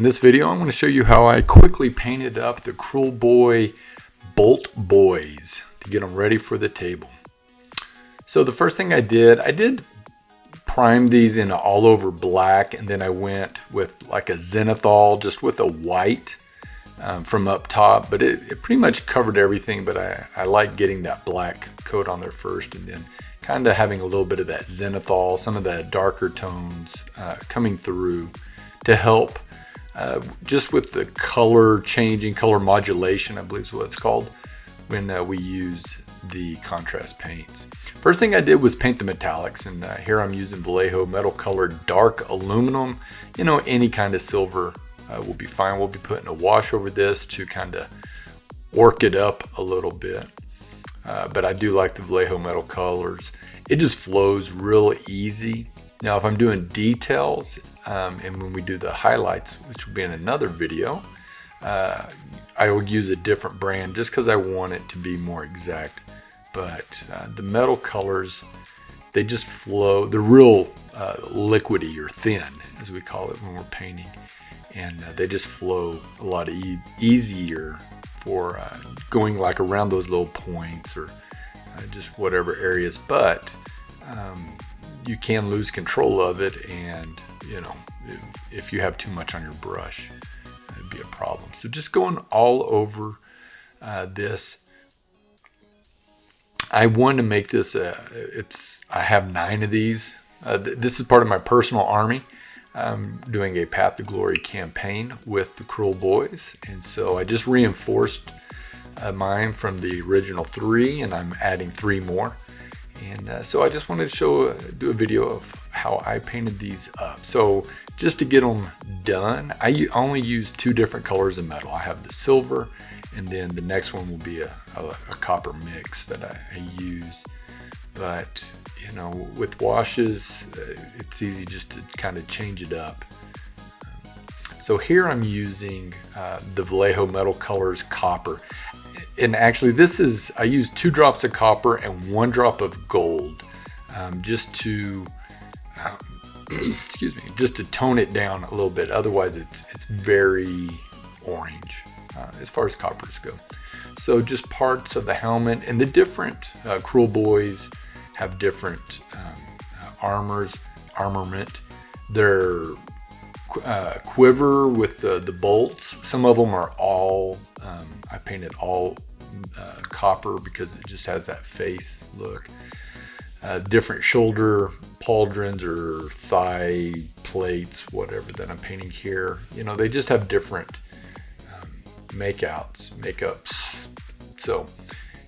In this video, I'm going to show you how I quickly painted up the Krule Boy Boltboyz to get them ready for the table. So the first thing I did prime these in all over black, and then I went with like a zenithal, just with a white from up top, but it pretty much covered everything, but I like getting that black coat on there first, and then kind of having a little bit of that zenithal, some of the darker tones coming through to help just with the color changing, color modulation, I believe is what it's called, when we use the contrast paints. First thing I did was paint the metallics, and here I'm using Vallejo metal colored dark aluminum. You know, any kind of silver will be fine. We'll be putting a wash over this to kind of orc it up a little bit. But I do like the Vallejo metal colors. It just flows real easy. Now if I'm doing details, and when we do the highlights, which will be in another video, I will use a different brand just because I want it to be more exact. But the metal colors, they just flow. They're real liquidy, or thin as we call it when we're painting. And they just flow a lot easier for going like around those little points, or just whatever areas. But you can lose control of it, and you know, if you have too much on your brush, it'd be a problem. So just going all over this. I wanted to make this I have 9 of these. This is part of my personal army. I'm doing a Path to Glory campaign with the Krule Boyz, and so I just reinforced mine from the original 3, and I'm adding 3 more. And so I just wanted to do a video of how I painted these up. So just to get them done, I only use 2 different colors of metal. I have the silver, and then the next one will be a copper mix that I use. But you know, with washes, it's easy just to kind of change it up. So here I'm using the Vallejo metal colors copper. And actually I use 2 drops of copper and 1 drop of gold, just to excuse me, just to tone it down a little bit. Otherwise it's very orange as far as coppers go. So just parts of the helmet, and the different Krule Boyz have different armament. Their quiver with the bolts, some of them are all I painted all copper because it just has that face look. Different shoulder pauldrons or thigh plates, whatever that I'm painting here, you know, they just have different makeups. So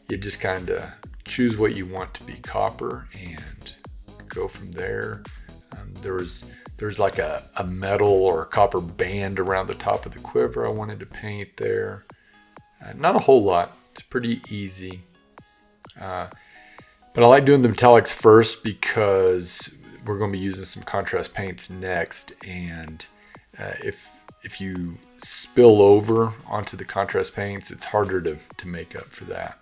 you just kind of choose what you want to be copper and go from there. There's like a metal or a copper band around the top of the quiver I wanted to paint there. Not a whole lot. It's pretty easy. But I like doing the metallics first because we're going to be using some contrast paints next. And if you spill over onto the contrast paints, it's harder to make up for that.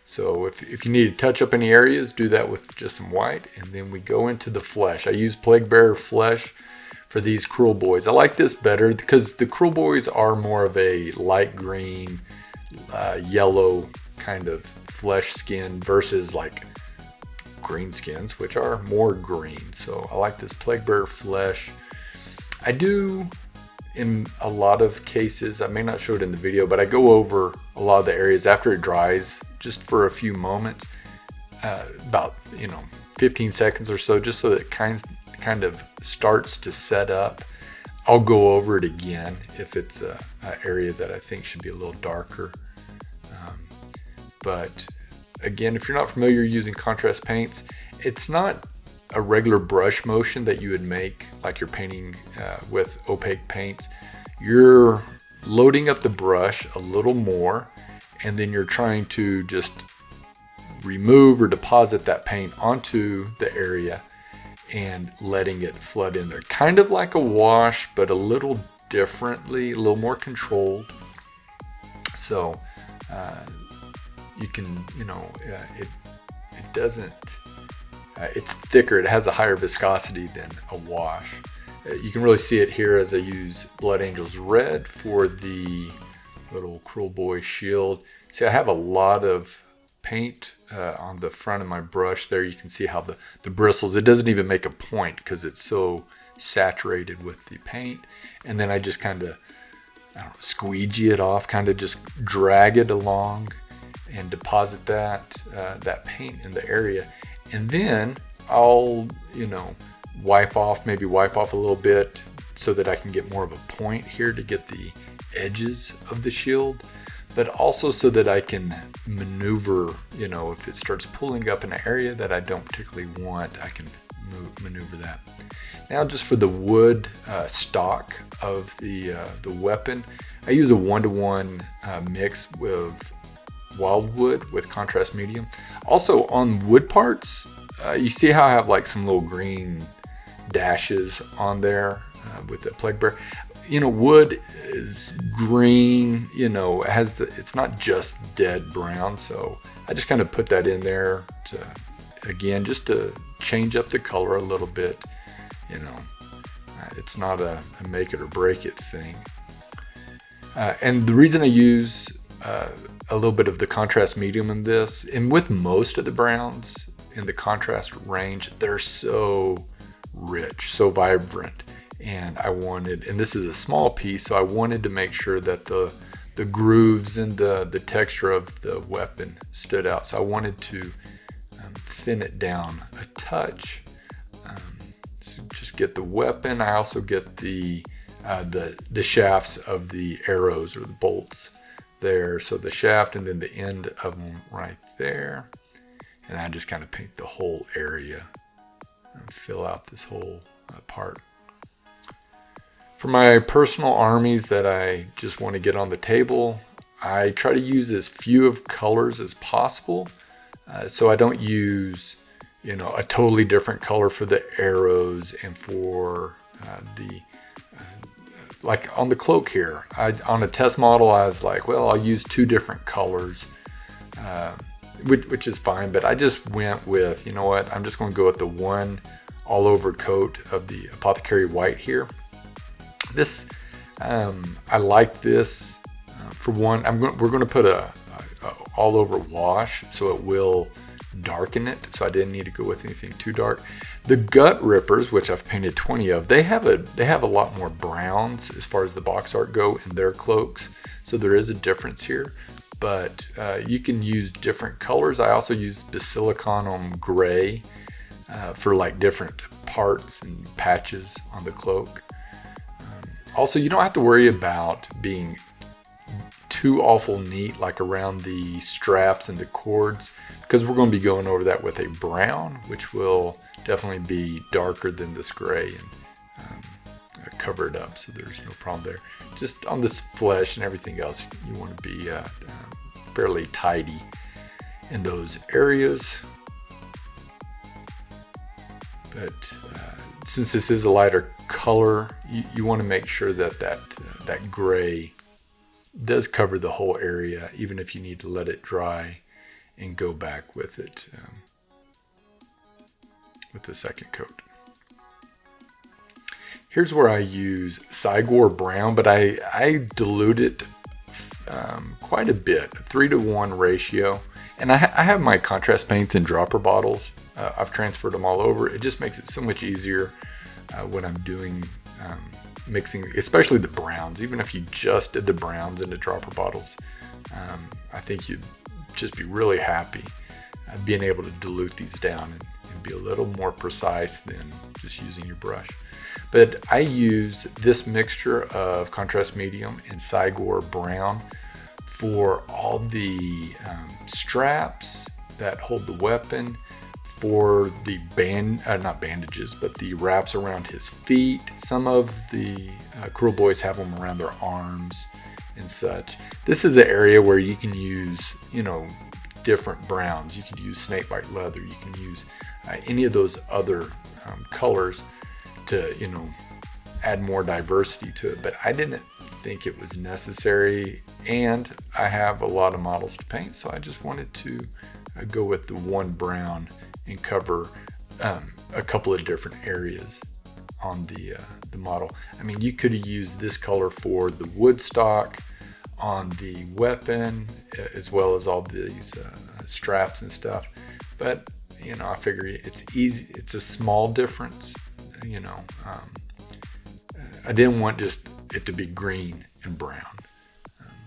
So if you need to touch up any areas, do that with just some white. And then we go into the flesh. I use Plaguebearer flesh for these Krule Boyz. I like this better because the Krule Boyz are more of a light green, yellow kind of flesh skin versus like green skins, which are more green. So I like this Plaguebearer flesh. I do, in a lot of cases, I may not show it in the video, but I go over a lot of the areas after it dries just for a few moments, about 15 seconds or so, just so that it kind of starts to set up. I'll go over it again if it's an area that I think should be a little darker. But again, if you're not familiar using contrast paints, it's not a regular brush motion that you would make like you're painting with opaque paints. You're loading up the brush a little more, and then you're trying to just remove or deposit that paint onto the area and letting it flood in there. Kind of like a wash, but a little differently, a little more controlled. So you can, it doesn't, it's thicker, it has a higher viscosity than a wash. You can really see it here as I use Blood Angels Red for the little Krule Boyz shield. See, I have a lot of paint on the front of my brush there. You can see how the bristles, it doesn't even make a point because it's so saturated with the paint. And then I just kind of squeegee it off, kind of just drag it along and deposit that paint in the area. And then I'll, wipe off a little bit so that I can get more of a point here to get the edges of the shield, but also so that I can maneuver, if it starts pulling up in an area that I don't particularly want, I can maneuver that. Now just for the wood stock of the weapon, I use a 1-to-1 mix with wildwood with contrast medium. Also on wood parts, you see how I have like some little green dashes on there with the Plaguebearer. Wood is green, it's not just dead brown, so I just kind of put that in there just to change up the color a little bit. It's not a make it or break it thing. And the reason I use a little bit of the contrast medium in this, and with most of the browns in the contrast range, they're so rich, so vibrant. And and this is a small piece, so I wanted to make sure that the grooves and the texture of the weapon stood out. So I wanted to thin it down a touch. So just get the weapon. I also get the shafts of the arrows or the bolts there. So the shaft and then the end of them right there. And I just kind of paint the whole area and fill out this whole part. For my personal armies that I just want to get on the table, I try to use as few of colors as possible. So I don't use, a totally different color for the arrows and for like on the cloak here. On a test model, I was like, well, I'll use 2 different colors, which is fine. But I just went with, I'm just going to go with the one all over coat of the Apothecary white here. This, I like this. For one, we're going to put a all over wash, so it will darken it. So I didn't need to go with anything too dark. The Gut Rippers, which I've painted 20 of, they have a lot more browns as far as the box art go in their cloaks. So there is a difference here, but you can use different colors. I also use Basilicanum Gray for like different parts and patches on the cloak. Also, you don't have to worry about being too awful neat, like around the straps and the cords, because we're going to be going over that with a brown, which will definitely be darker than this gray and cover it up, so there's no problem there. Just on this flesh and everything else, you want to be fairly tidy in those areas. But since this is a lighter color, you want to make sure that gray does cover the whole area, even if you need to let it dry and go back with it with the second coat. Here's where I use Cygor brown, but I dilute it quite a bit, 3-to-1 ratio. And I have my contrast paints in dropper bottles. I've transferred them all over. It just makes it so much easier when I'm doing mixing, especially the browns. Even if you just did the browns into dropper bottles, I think you'd just be really happy being able to dilute these down and be a little more precise than just using your brush. But I use this mixture of contrast medium and Cygor brown for all the straps that hold the weapon, for the not bandages, but the wraps around his feet. Some of the Krule Boyz have them around their arms and such. This is an area where you can use, different browns. You could use snakebite leather. You can use any of those other colors to, add more diversity to it. But I didn't think it was necessary, and I have a lot of models to paint, so I just wanted to go with the one brown and cover a couple of different areas on the model. I mean, you could have used this color for the wood stock on the weapon, as well as all these straps and stuff. But you know, I figure it's easy. It's a small difference. You know, I didn't want just it to be green and brown,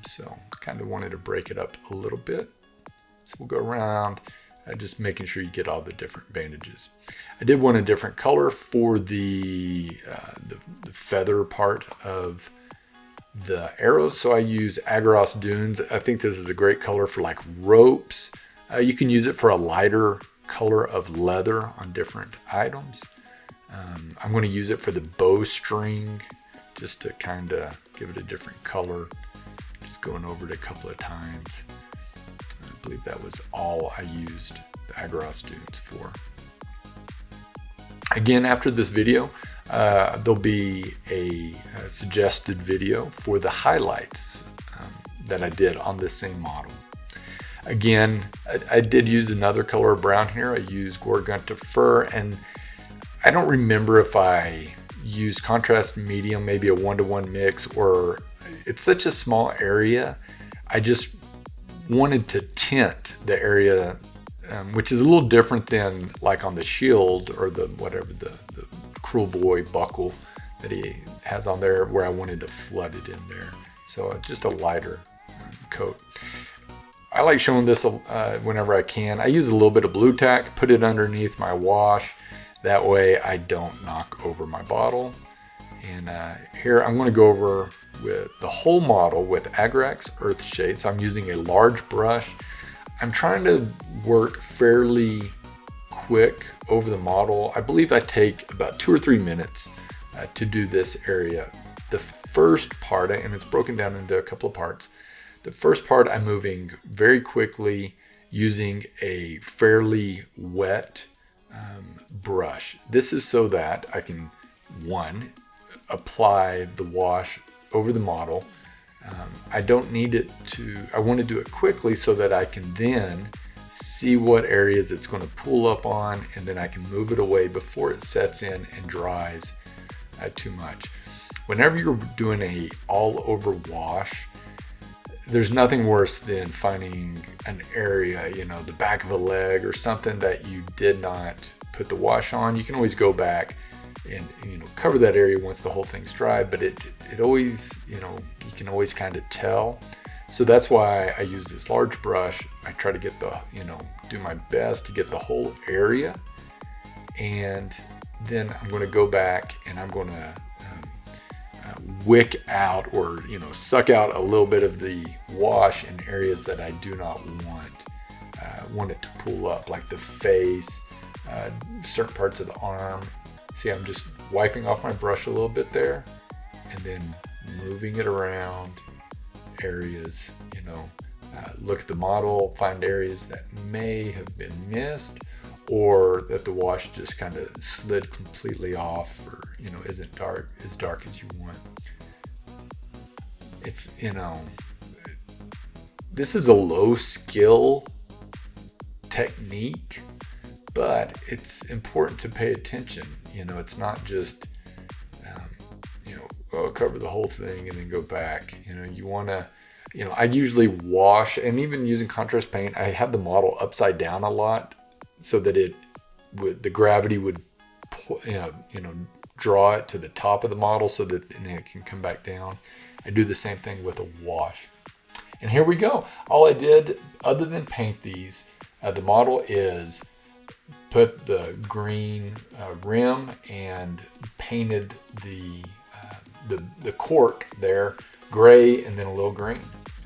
so kind of wanted to break it up a little bit. So we'll go around, just making sure you get all the different bandages. I did want a different color for the feather part of the arrows, so I use Agaros Dunes. I think this is a great color for like ropes. You can use it for a lighter color of leather on different items. I'm going to use it for the bowstring, just to kind of give it a different color. Just going over it a couple of times. I believe that was all I used the Agaros Dunes for. Again, after this video, there'll be a suggested video for the highlights that I did on this same model. Again, I did use another color of brown here. I used Gorgunta Fur, and I don't remember if I used contrast medium, maybe a 1-to-1 mix, or it's such a small area. I just wanted to tint the area, which is a little different than like on the shield or the whatever the Krule Boy buckle that he has on there, where I wanted to flood it in there. So just a lighter coat. I like showing this whenever I can. I use a little bit of blue tack, put it underneath my wash. That way I don't knock over my bottle. And here I'm going to go over with the whole model with Agrax Earthshade. So I'm using a large brush. I'm trying to work fairly quick over the model. I believe I take about 2 or 3 minutes to do this area. The first part, and it's broken down into a couple of parts. The first part I'm moving very quickly using a fairly wet brush. This is so that I can, one, apply the wash over the model. I don't need it to, I want to do it quickly so that I can then see what areas it's going to pull up on, and then I can move it away before it sets in and dries too much. Whenever you're doing a all over wash, there's nothing worse than finding an area, you know, the back of a leg or something that you did not put the wash on. You can always go back and you know, cover that area once the whole thing's dry, but it always, you know, you can always kind of tell. So that's why I use this large brush. I try to get the, you know, do my best to get the whole area, and then I'm going to go back and I'm going to wick out, or you know, suck out a little bit of the wash in areas that I do not want it to pull up, like the face, certain parts of the arm. See, I'm just wiping off my brush a little bit there, and then moving it around areas. You know, look at the model, find areas that may have been missed, or that the wash just kind of slid completely off, or you know, isn't as dark as you want. It's, you know, this is a low skill technique, but it's important to pay attention. You know, it's not just you know, oh, cover the whole thing and then go back. You know, you want to, you know, I usually wash, and even using contrast paint, I have the model upside down a lot, so that it would, the gravity would, you know, draw it to the top of the model, so that and then it can come back down. I do the same thing with a wash. And here we go. All I did, other than paint these, the model is put the green rim and painted the cork there gray and then a little green.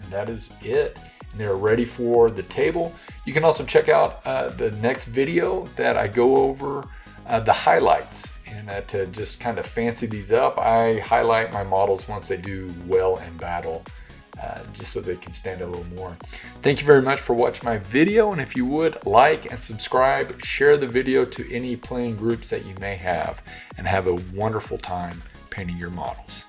And that is it. And they're ready for the table. You can also check out the next video that I go over the highlights. And to just kind of fancy these up, I highlight my models once they do well in battle, just so they can stand a little more. Thank you very much for watching my video, and if you would, like and subscribe, share the video to any playing groups that you may have, and have a wonderful time painting your models.